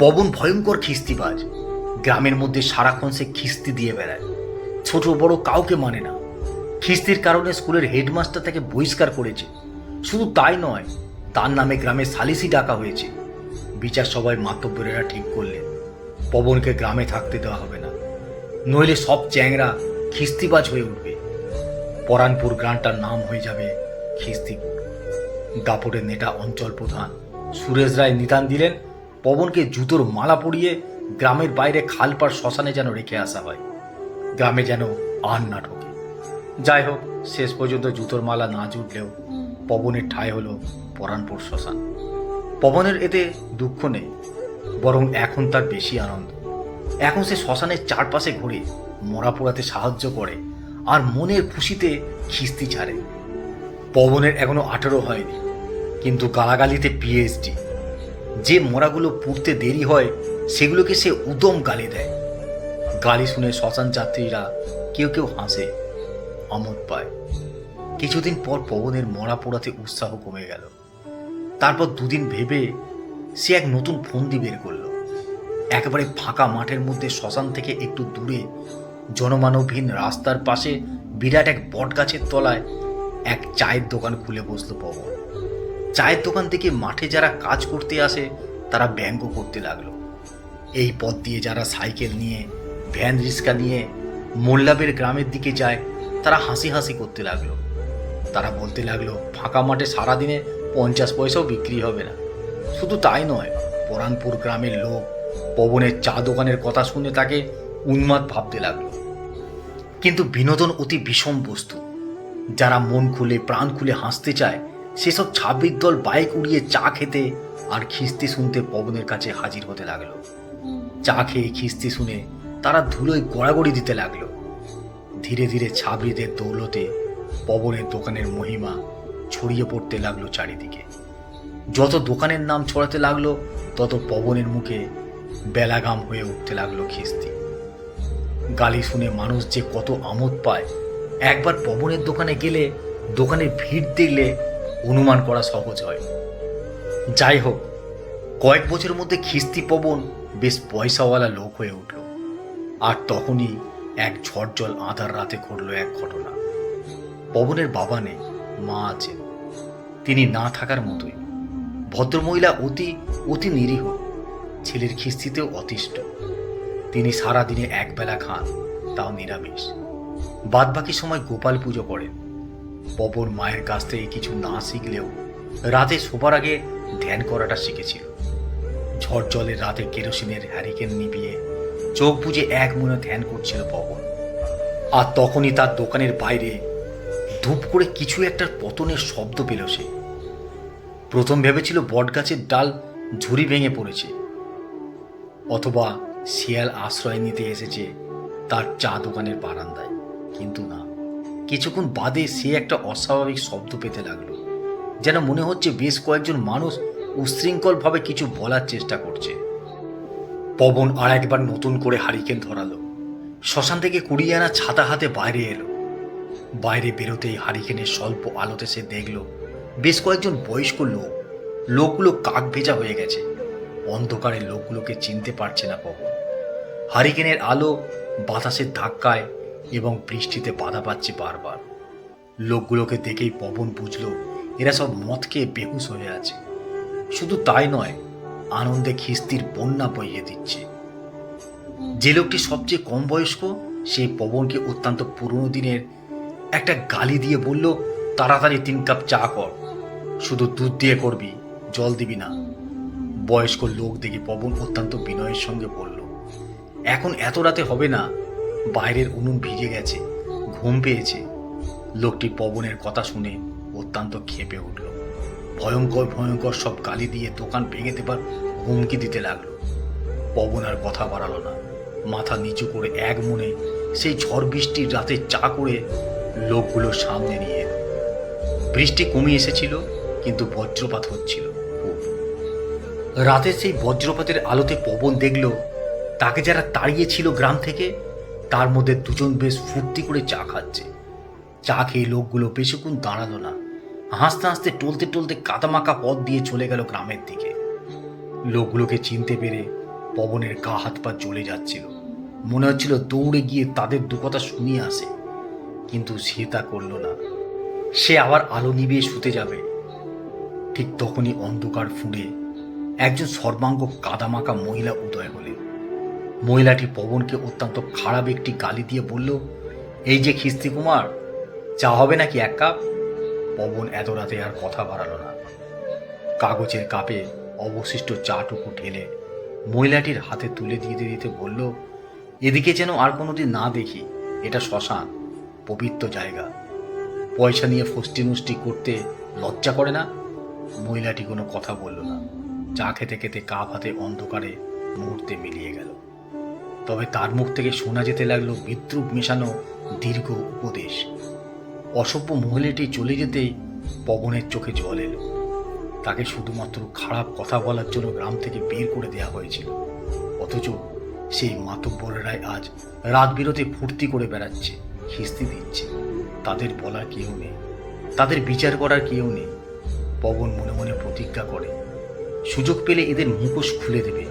পবন ভয়ঙ্কর খিস্তিবাজ। গ্রামের মধ্যে সারাক্ষণ সে খিস্তি দিয়ে বেড়ায়, ছোট বড় কাউকে মানে না। খিস্তির কারণে স্কুলের হেডমাস্টার তাকে বহিষ্কার করেছে। শুধু তাই নয়, তার নামে গ্রামে সালিসি ডাকা হয়েছে। বিচার সভায় মাতব্বরেরা ঠিক করলেন পবনকে গ্রামে থাকতে দেওয়া হবে না, নইলে সব চ্যাংরা খিস্তিবাজ হয়ে উঠবে। পরানপুর গ্রামটার নাম হয়ে যাবে খিস্তিপুর। দাপটের নেতা অঞ্চল প্রধান সুরেশ রায় নিদান দিলেন পবনকে জুতোর মালা পরিয়ে গ্রামের বাইরে খালপাড় শ্মশানে যেন রেখে আসা হয়, গ্রামে যেন আর না ঢোকে। যাই হোক, শেষ পর্যন্ত জুতোর মালা না জুটলেও পবনের ঠাঁই হলো পরানপুর শ্মশান। পবনের এতে দুঃখ নেই, বরং এখন তার বেশি আনন্দ। এখন সে শ্মশানের চারপাশে ঘুরে মরা পোড়াতে সাহায্য করে আর মনের খুশিতে খিস্তি ছাড়ে। পবনের এখনো 18 হয়নি, কিন্তু গালাগালিতে পিএইচডি। যে মরাগুলো পুড়তে দেরি হয় সেগুলোকে সে উদম গালি দেয়। গালি শুনে শ্মশান যাত্রীরা কেউ কেউ হাসে, আমোদ পায়। কিছুদিন পর পবনের মরা পোড়াতে উৎসাহ কমে গেল। তারপর দুদিন ভেবে সে এক নতুন ফন্দি বের করলো। একেবারে ফাঁকা মাঠের মধ্যে শ্মশান থেকে একটু দূরে জনমানবহীন রাস্তার পাশে বিরাট এক বটগাছের তলায় এক চায়ের দোকান খুলে বসলো পবন। চায়ের দোকান থেকে মাঠে যারা কাজ করতে আসে তারা ব্যঙ্গ করতে লাগলো। এই পথ দিয়ে যারা সাইকেল নিয়ে, ভ্যান রিক্সা নিয়ে মোল্লাবের গ্রামের দিকে যায় তারা হাসি হাসি করতে লাগলো। তারা বলতে লাগলো ফাঁকা মাঠে সারাদিনে 50 পয়সাও বিক্রি হবে না। শুধু তাই নয়, পরানপুর গ্রামের লোক পবনের চা দোকানের কথা শুনে তাকে উন্মাদ ভাবতে লাগলো। কিন্তু বিনোদন অতি বিষম বস্তু। যারা মন খুলে প্রাণ খুলে হাসতে চায় সেসব ছাব্বির দল বাইক উড়িয়ে চা খেতে আর খিস্তি শুনতে পবনের কাছে হাজির হতে লাগলো। চা খেয়ে খিস্তি শুনে তারা ধুলোয় গড়াগড়ি দিতে লাগলো। ধীরে ধীরে ছাবড়িদের দৌলতে পবনের দোকানের মহিমা ছড়িয়ে পড়তে লাগলো চারিদিকে। যত দোকানের নাম ছড়াতে লাগলো তত পবনের মুখে বেলাগাম হয়ে উঠতে লাগলো খিস্তি। গালি শুনে মানুষ যে কত আমোদ পায় একবার পবনের দোকানে গেলে, দোকানের ভিড় দেখলে অনুমান করা সহজ হয়। যাই হোক, কয়েক বছরের মধ্যে খিস্তি পবন বেশ পয়সাওয়ালা লোক হয়ে উঠল। আর তখনই এক ঝড়জল আঁধার রাতে ঘটল এক ঘটনা। পবনের বাবা নেই, মা আছেন। তিনি না থাকার মতোই। ভদ্রমহিলা অতি অতি নিরীহ, ছেলের খিস্তিতেও অতিষ্ঠ। তিনি সারাদিনে একবেলা খান, তাও নিরামিষ। বাদবাকি সময় গোপাল পুজো করেন। পবন মায়ের কাছ থেকে কিছু না শিখলেও রাতে শোবার আগে ধ্যান করাটা শিখেছিল। ঝড় জলের রাতে কেরোসিনের হ্যারিকেন নিভিয়ে চোখ বুজে এক মনে ধ্যান করছিল পবন। আর তখনই তার দোকানের বাইরে ধূপ করে কিছু একটা পতনের শব্দ পেল সে। প্রথম ভেবেছিল বটগাছের ডাল ঝুড়ি ভেঙে পড়েছে, অথবা শিয়াল আশ্রয় নিতে এসেছে তার চা দোকানের বারান্দায়। কিন্তু না, কিছুক্ষণ বাদে সে একটা অস্বাভাবিক শব্দ পেতে লাগলো, যেন মনে হচ্ছে বেশ কয়েকজন মানুষ উশৃঙ্খলভাবে কিছু বলার চেষ্টা করছে। পবন আর একবার নতুন করে হারিকেন ধরালো। শ্মশান থেকে কুড়িয়ে আনা ছাতা হাতে বাইরে এলো। বাইরে বেরোতেই হারিকেনের স্বল্প আলোতে সে দেখল বেশ কয়েকজন বয়স্ক লোক। লোকগুলো কাক ভেজা হয়ে গেছে। অন্ধকারে লোকগুলোকে চিনতে পারছে না পবন। হারিকেনের আলো বাতাসের ধাক্কায় এবং বৃষ্টিতে বাধা পাচ্ছে বারবার। লোকগুলোকে দেখেই পবন বুঝল এরা সব মদ খেয়ে বেহুশ হয়ে আছে। শুধু তাই নয়, আনন্দে খিস্তির বন্যা বইয়ে দিচ্ছে। যে লোকটি সবচেয়ে কম বয়স্ক সেই পবনকে অত্যন্ত পুরনো দিনের একটা গালি দিয়ে বলল, তাড়াতাড়ি 3 কাপ চা কর, শুধু দুধ দিয়ে করবি, জল দিবি না। বয়স্ক লোক দেখে পবন অত্যন্ত বিনয়ের সঙ্গে বলল, এখন এত রাতে হবে না, বাইরের উনুন ভিজে গেছে, ঘুম পেয়েছে। লোকটি পবনের কথা শুনে অত্যন্ত ক্ষেপে উঠল। ভয়ঙ্কর ভয়ঙ্কর সব গালি দিয়ে দোকান ভেঙে দেবার হুমকি দিতে লাগলো। পবন আর কথা বাড়ালো না। মাথা নিচু করে এক মনে সেই ঝড় বৃষ্টির রাতে চা করে লোকগুলোর সামনে নিয়ে এলো। বৃষ্টি কমে এসেছিল, কিন্তু বজ্রপাত হচ্ছিল খুব। রাতের সেই বজ্রপাতের আলোতে পবন দেখল তাকে যারা তাড়িয়েছিল গ্রাম থেকে, তার মধ্যে দুজন বেশ ফুর্তি করে চা খাচ্ছে। চা খেয়ে লোকগুলো বেশিক্ষণ দাঁড়ালো না। হাসতে হাসতে টলতে টলতে কাদামাকা পথ দিয়ে চলে গেল গ্রামের দিকে। লোকগুলোকে চিনতে পেরে পবনের গা হাত পা জ্বলে যাচ্ছিল। মনে হচ্ছিল দৌড়ে গিয়ে তাদের দু কথা শুনিয়ে আসে, কিন্তু সে তা করল না। সে আবার আলো নিভিয়ে শুতে যাবে, ঠিক তখনই অন্ধকার ফুঁড়ে একজন সর্বাঙ্গ কাদামাখা মহিলা উদয় হলেন। মহিলাটি পবনকে অত্যন্ত খারাপ একটি গালি দিয়ে বলল, এই যে খিস্তি কুমার, চা হবে নাকি এক কাপ? পবন এত রাতে আর কথা বাড়ালো না। কাগজের কাপে অবশিষ্ট চাটুকু ঢেলে মহিলাটির হাতে তুলে দিতে দিতে বলল, এদিকে যেন আর কোনোদিন না দেখি। এটা শ্মশান, পবিত্র জায়গা। পয়সা নিয়ে ফষ্টি নষ্টি করতে লজ্জা করে না? মহিলাটি কোনো কথা বলল না। চা খেতে খেতে কাপ হাতে অন্ধকারে মুহূর্তে মিলিয়ে গেল। তবে তার মুখ থেকে শোনা যেতে লাগলো বিদ্রুপ মেশানো দীর্ঘ উপদেশ। অসভ্য মহিলাটি চলে যেতেই পবনের চোখে জল এলো। তাকে শুধুমাত্র খারাপ কথা বলার জন্য গ্রাম থেকে বের করে দেওয়া হয়েছিল, অথচ সেই মাতব্বরেরাই আজ রাত বিরতে ফুর্তি করে বেড়াচ্ছে, খিস্তি দিচ্ছে। তাদের বলার কেউ নেই, তাদের বিচার করার কেউ নেই। পবন মনে মনে প্রতিজ্ঞা করে, সুযোগ পেলে এদের মুখোশ খুলে দেবে।